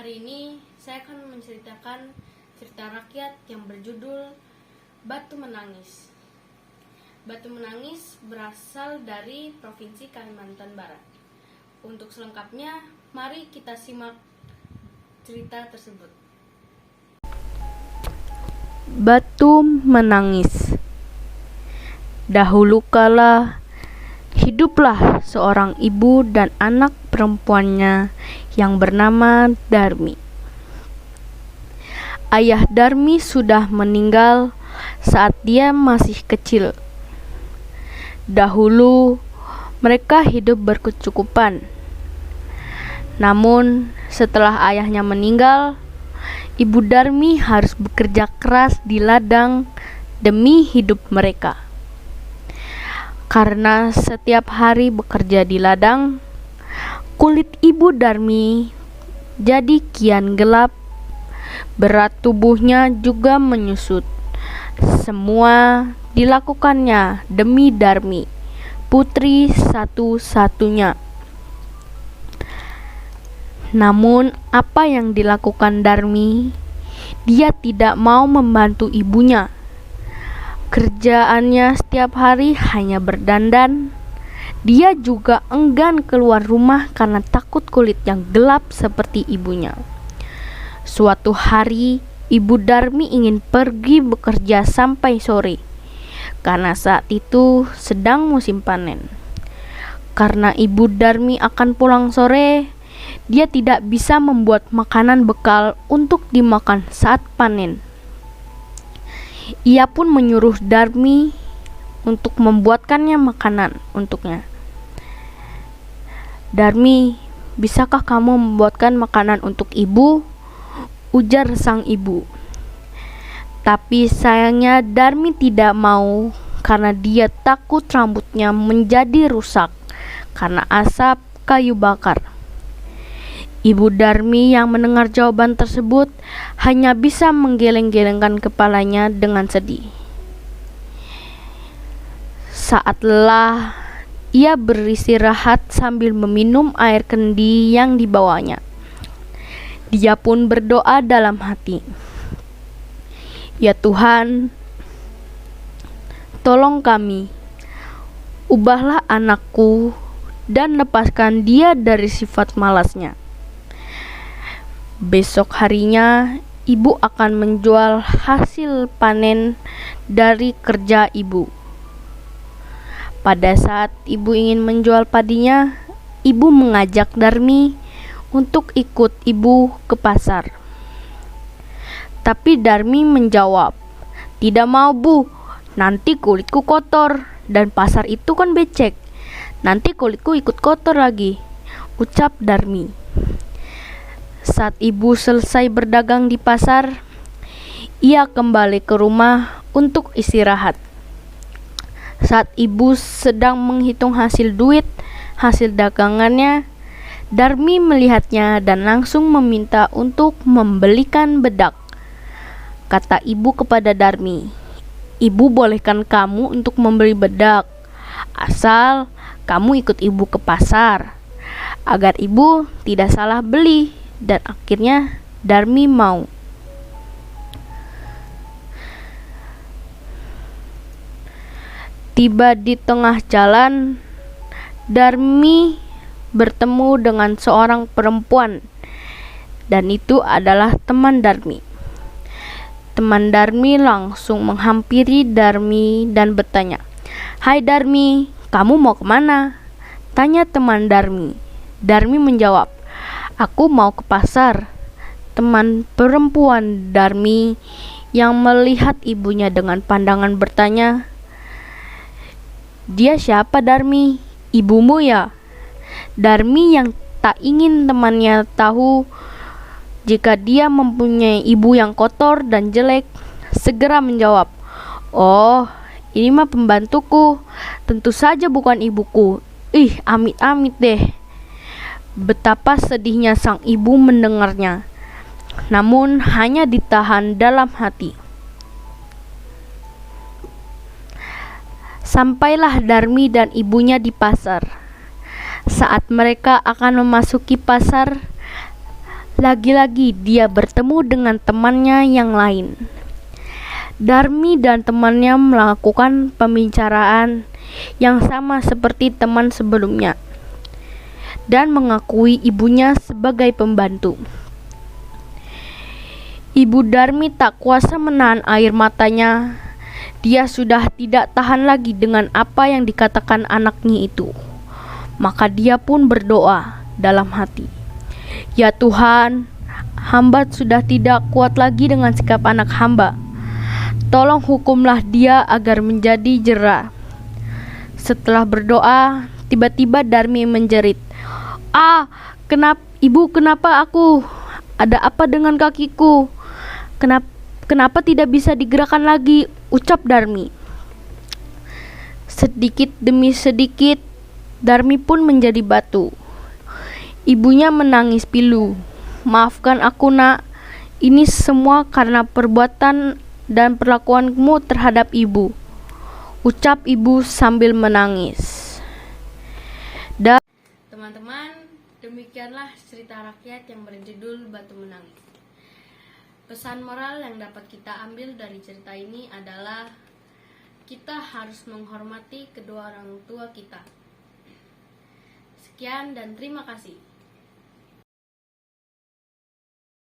Hari ini saya akan menceritakan cerita rakyat yang berjudul Batu Menangis. Batu Menangis berasal dari Provinsi Kalimantan Barat. Untuk selengkapnya, mari kita simak cerita tersebut. Batu menangis. Dahulu kala, hiduplah seorang ibu dan anak perempuannya yang bernama Darmi. Ayah Darmi sudah meninggal saat dia masih kecil. Dahulu, mereka hidup berkecukupan. Namun, setelah ayahnya meninggal, Ibu Darmi harus bekerja keras di ladang demi hidup mereka. Karena setiap hari bekerja di ladang, kulit Ibu Darmi jadi kian gelap, berat tubuhnya juga menyusut. Semua dilakukannya demi Darmi, putri satu-satunya. Namun, apa yang dilakukan Darmi? Dia tidak mau membantu ibunya. Kerjaannya setiap hari hanya berdandan. Dia juga enggan keluar rumah karena takut kulit yang gelap seperti ibunya. Suatu hari, Ibu Darmi ingin pergi bekerja sampai sore, karena saat itu sedang musim panen. Karena Ibu Darmi akan pulang sore, dia tidak bisa membuat makanan bekal untuk dimakan saat panen. Ia pun menyuruh Darmi untuk membuatkannya makanan untuknya. "Darmi, bisakah kamu membuatkan makanan untuk ibu?" ujar sang ibu. Tapi sayangnya Darmi tidak mau karena dia takut rambutnya menjadi rusak karena asap kayu bakar. Ibu Darmi yang mendengar jawaban tersebut hanya bisa menggeleng-gelengkan kepalanya dengan sedih. Saat lelah, ia beristirahat sambil meminum air kendi yang dibawanya. Dia pun berdoa dalam hati, "Ya Tuhan, tolong kami, ubahlah anakku dan lepaskan dia dari sifat malasnya." Besok harinya, ibu akan menjual hasil panen dari kerja ibu. Pada saat ibu ingin menjual padinya, ibu mengajak Darmi untuk ikut ibu ke pasar. Tapi Darmi menjawab, "Tidak mau, Bu. Nanti kulitku kotor dan pasar itu kan becek. Nanti kulitku ikut kotor lagi," ucap Darmi. Saat ibu selesai berdagang di pasar, ia kembali ke rumah untuk istirahat. Saat ibu sedang menghitung hasil dagangannya, Darmi melihatnya dan langsung meminta untuk membelikan bedak. Kata ibu kepada Darmi, "Ibu bolehkan kamu untuk membeli bedak, asal kamu ikut ibu ke pasar," agar ibu tidak salah beli. Dan akhirnya Darmi mau. Tiba di tengah jalan, Darmi bertemu dengan seorang perempuan, dan itu adalah teman Darmi. Teman Darmi langsung menghampiri Darmi dan bertanya, "Hai Darmi, kamu mau kemana?" tanya teman Darmi. Darmi menjawab, "Aku mau ke pasar." Teman perempuan Darmi yang melihat ibunya dengan pandangan bertanya, "Dia siapa, Darmi? Ibumu ya?" Darmi yang tak ingin temannya tahu jika dia mempunyai ibu yang kotor dan jelek, segera menjawab, "Oh, ini mah pembantuku. Tentu saja bukan ibuku. Ih, amit-amit deh." Betapa sedihnya sang ibu mendengarnya, namun hanya ditahan dalam hati. Sampailah Darmi dan ibunya di pasar. Saat mereka akan memasuki pasar, Lagi-lagi dia bertemu dengan temannya yang lain. Darmi dan temannya melakukan pembicaraan yang sama seperti teman sebelumnya dan mengakui ibunya sebagai pembantu. Ibu Darmi tak kuasa menahan air matanya. Dia sudah tidak tahan lagi dengan apa yang dikatakan anaknya itu. Maka dia pun berdoa dalam hati, "Ya Tuhan, hamba sudah tidak kuat lagi dengan sikap anak hamba. Tolong hukumlah dia agar menjadi jera." Setelah berdoa, tiba-tiba Darmi menjerit, Kenapa aku? Ada apa dengan kakiku? Kenapa tidak bisa digerakkan lagi?" ucap Darmi. Sedikit demi sedikit, Darmi pun menjadi batu. Ibunya menangis pilu. "Maafkan aku, Nak. Ini semua karena perbuatan dan perlakuanmu terhadap ibu," ucap ibu sambil menangis. Teman-teman, demikianlah cerita rakyat yang berjudul Batu Menangis. Pesan moral yang dapat kita ambil dari cerita ini adalah kita harus menghormati kedua orang tua kita. Sekian dan terima kasih.